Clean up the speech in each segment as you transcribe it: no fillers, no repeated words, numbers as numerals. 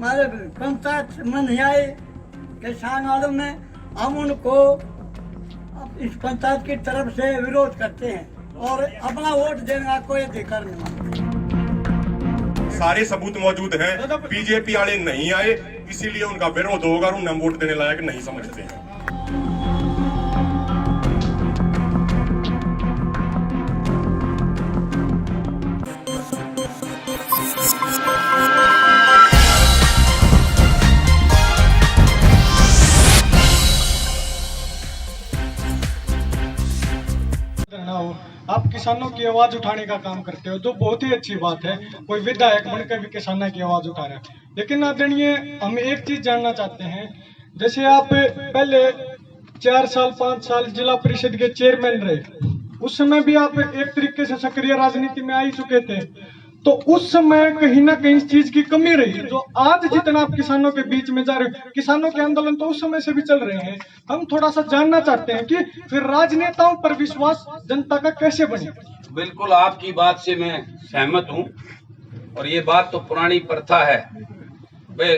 हमारे पंचायत में नहीं आए किसान वालों में, हम उनको इस पंचायत की तरफ से विरोध करते हैं और अपना वोट देने का कोई अधिकार नहीं मानते। सारे सबूत मौजूद हैं, बीजेपी वाले नहीं आए, इसीलिए उनका विरोध होगा और उन्हें वोट देने लायक नहीं समझते हैं। आप किसानों की आवाज उठाने का काम करते हो, जो बहुत ही अच्छी बात है। कोई विधायक बनकर भी किसानों की आवाज उठा रहा है। लेकिन आदरणीय, हम एक चीज जानना चाहते हैं, जैसे आप पहले 4 साल 5 साल जिला परिषद के चेयरमैन रहे, उस समय भी आप एक तरीके से सक्रिय राजनीति में आ ही चुके थे, तो उस समय कहीं ना कहीं इस चीज की कमी रही। जो आज जितना आप किसानों के बीच में जा रहे हो, किसानों के आंदोलन तो उस समय से भी चल रहे हैं। हम थोड़ा सा जानना चाहते हैं कि फिर राजनेताओं पर विश्वास जनता का कैसे बने। बिल्कुल आपकी बात से मैं सहमत हूं, और ये बात तो पुरानी प्रथा है, वे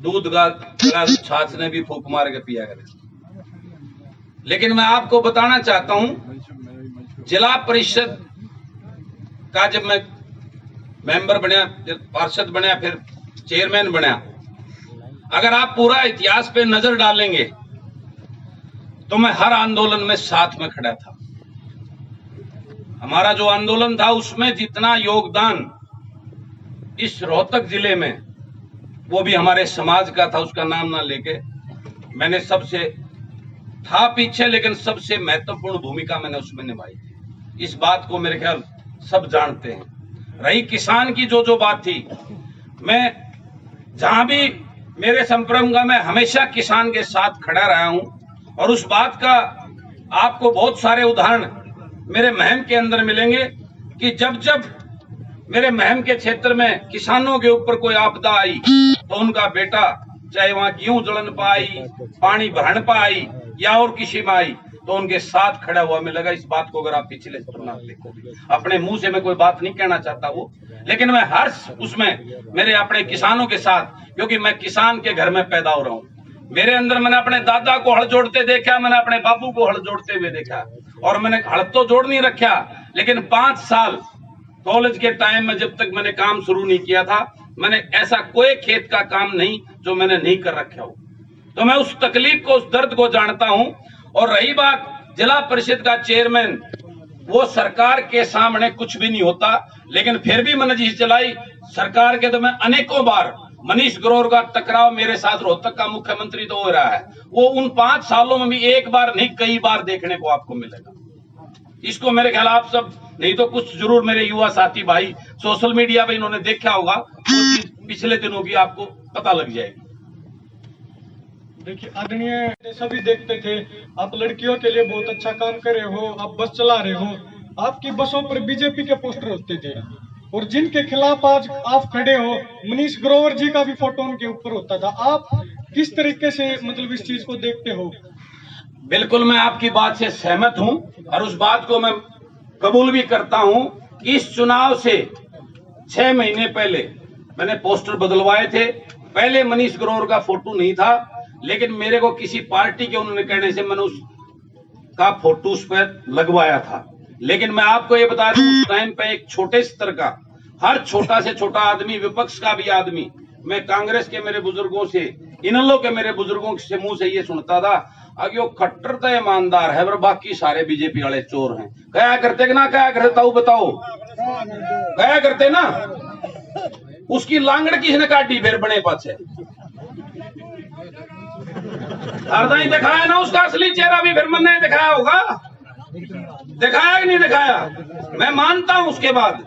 दूध का गिलास छाछ ने भी फूंक मार के पिया करे। लेकिन मैं आपको बताना चाहता हूं, जिला परिषद का जब मैं मेंबर बनया, जब पार्षद बनया, फिर चेयरमैन बनया, अगर आप पूरा इतिहास पे नजर डालेंगे तो मैं हर आंदोलन में साथ में खड़ा था। हमारा जो आंदोलन था उसमें जितना योगदान इस रोहतक जिले में, वो भी हमारे समाज का था, उसका नाम ना लेके मैंने सबसे था पीछे, लेकिन सबसे महत्वपूर्ण भूमिका मैंने उसमें निभाई थी। इस बात को मेरे ख्याल सब जानते हैं। रही किसान की जो बात थी, मैं जहां भी मेरे संपर्क में, मैं हमेशा किसान के साथ खड़ा रहा हूं, और उस बात का आपको बहुत सारे उदाहरण मेरे महम के अंदर मिलेंगे कि जब जब मेरे महम के क्षेत्र में किसानों के ऊपर कोई आपदा आई तो उनका बेटा, चाहे वहां गेहूं जलन पाई, पानी भरण पाई या और किसी में आई, तो उनके साथ खड़ा हुआ मिलेगा। इस बात को अगर आप पिछले तुलना देखो, अपने मुंह से मैं कोई बात नहीं कहना चाहता वो, लेकिन मैं हर उसमें मेरे अपने किसानों के साथ, क्योंकि मैं किसान के घर में पैदा हो रहा हूं। मेरे अंदर मैंने अपने दादा को हल जोड़ते देखा, मैंने अपने बापू को हल जोड़ते हुए देखा, और मैंने हल तो जोड़ नहीं रखा, लेकिन 5 साल कॉलेज के टाइम में जब तक मैंने काम शुरू नहीं किया था, मैंने ऐसा कोई खेत का काम नहीं जो मैंने नहीं कर रखा हो। तो मैं उस तकलीफ को, उस दर्द को जानता हूं। और रही बात जिला परिषद का चेयरमैन, वो सरकार के सामने कुछ भी नहीं होता, लेकिन फिर भी मैंने जी चलाई सरकार के। तो मैं अनेकों बार, मनीष ग्रोवर का टकराव मेरे साथ रोहतक का मुख्यमंत्री तो हो रहा है, वो उन 5 सालों में भी एक बार नहीं कई बार देखने को आपको मिलेगा। इसको मेरे ख्याल आप सब नहीं तो कुछ जरूर मेरे युवा साथी भाई सोशल मीडिया पे इन्होंने देखा होगा, वो चीज पिछले दिनों की आपको पता लग जाएगी। देखिए आदरणीय, सभी देखते थे, आप लड़कियों के लिए बहुत अच्छा काम कर रहे हो, आप बस चला रहे हो, आपकी बसों पर बीजेपी के पोस्टर होते थे, और जिनके खिलाफ आज आप खड़े हो, मनीष ग्रोवर जी का भी फोटो उनके ऊपर होता था। आप किस तरीके से मतलब इस चीज को देखते हो? बिल्कुल मैं आपकी बात से सहमत हूं, और उस बात को मैं कबूल भी करता हूं कि इस चुनाव से 6 महीने पहले मैंने पोस्टर बदलवाए थे। पहले मनीष ग्रोवर का फोटो नहीं था, लेकिन मेरे को किसी पार्टी के उन्होंने कहने से मैंने उसका फोटो उस पर लगवाया था। लेकिन मैं आपको ये बता दूं, उस टाइम पे एक छोटे स्तर का, हर छोटा से छोटा आदमी, विपक्ष का भी आदमी, मैं कांग्रेस के मेरे बुजुर्गों से, इनलो के मेरे बुजुर्गों से मुंह से ये सुनता था, अगे वो खट्टर तो ईमानदार है, पर बाकी सारे बीजेपी वाले चोर हैं। कया करते ना कया करते, ताऊ बताओ, कया करते ना? उसकी लांगड़ किसने काटी फिर बने पाछे? अर्धा ही दिखाया ना उसका असली चेहरा भी, फिर मैंने दिखाया होगा, दिखाया कि नहीं दिखाया? मैं मानता हूं। उसके बाद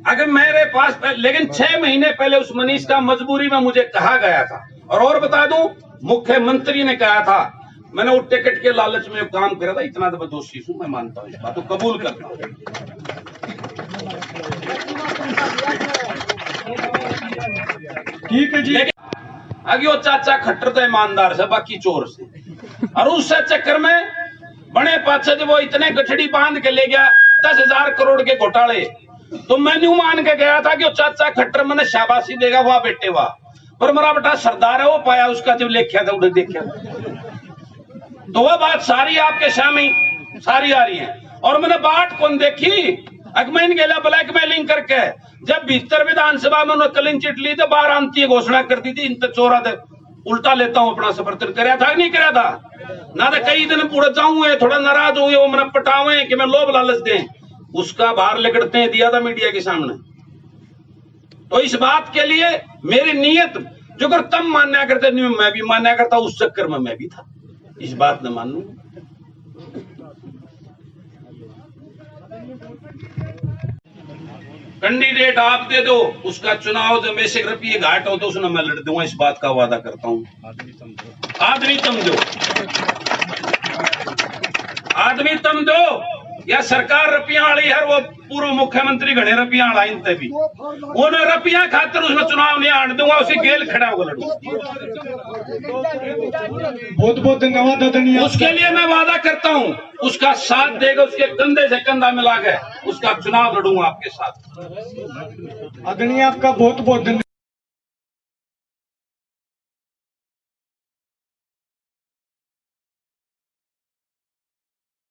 अगर मेरे पास, लेकिन 6 महीने पहले उस मनीष का मजबूरी में मुझे कहा गया था, और बता दूं, मुख्यमंत्री ने कहा था, मैंने वो टिकट के लालच में काम करा था। इतना तो मैं दोषी हूं, मैं मानता हूं, इस बात को कबूल करता हूं। ठीक है जी। आगे वो चाचा खट्टर तो ईमानदार से, बाकी चोर से, और उस चक्कर में बड़े पाछे वो इतने गठड़ी बांध के ले गया 10,000 करोड़ के घोटाले, तो मैं न्यू मान के गया था कि वो चाचा खट्टर मैंने शाबाशी देगा, वाह बेटे वाह, पर मेरा बेटा सरदार है, वो पाया उसका जब लेख्या था उधर देखा। तो वह बात सारी आपके सामने सारी आ रही है। और मैंने बात कौन देखी, अगमैन गेला ब्लैकमेलिंग करके, जब 72 विधानसभा में उन्होंने क्लीन चिट ली तो 12 अंतीय घोषणा कर दी थी, इन तक चोरा थे, उल्टा लेता हूं अपना समर्थन कराया था नहीं कराया था ना, तो कई दिन पूरे जाऊंगे थोड़ा नाराज हुए, वो मैंने पटावे कि मैं लोभ लालच दें, उसका बाहर लिकड़ते हैं दिया था मीडिया के सामने। तो इस बात के लिए मेरी नीयत जो अगर तब मान्या करते नहीं, मैं भी मान्या करता, उस चक्कर में मैं भी था, इस बात न मानू। कैंडिडेट आप दे दो, उसका चुनाव जब वैसे रुपये घाट हो तो उसने मैं लड़ दूंगा, इस बात का वादा करता हूं। आदमी तुम दो, आदमी तुम दो, या सरकार रुपया वाली है, वो पूर्व मुख्यमंत्री घने रुपया वाला इनते भी, उन्हें रुपया खातर उसमें चुनाव नहीं आने दूंगा, उसी गेल खड़ा होगा लड़ू। बहुत बहुत धन्यवाद आदरणीय। उसके लिए मैं वादा करता हूं, उसका साथ देगा, उसके कंधे से कंधा मिला के उसका चुनाव लड़ूंगा आपके साथ। आदरणीय आपका बहुत बहुत धन्यवाद।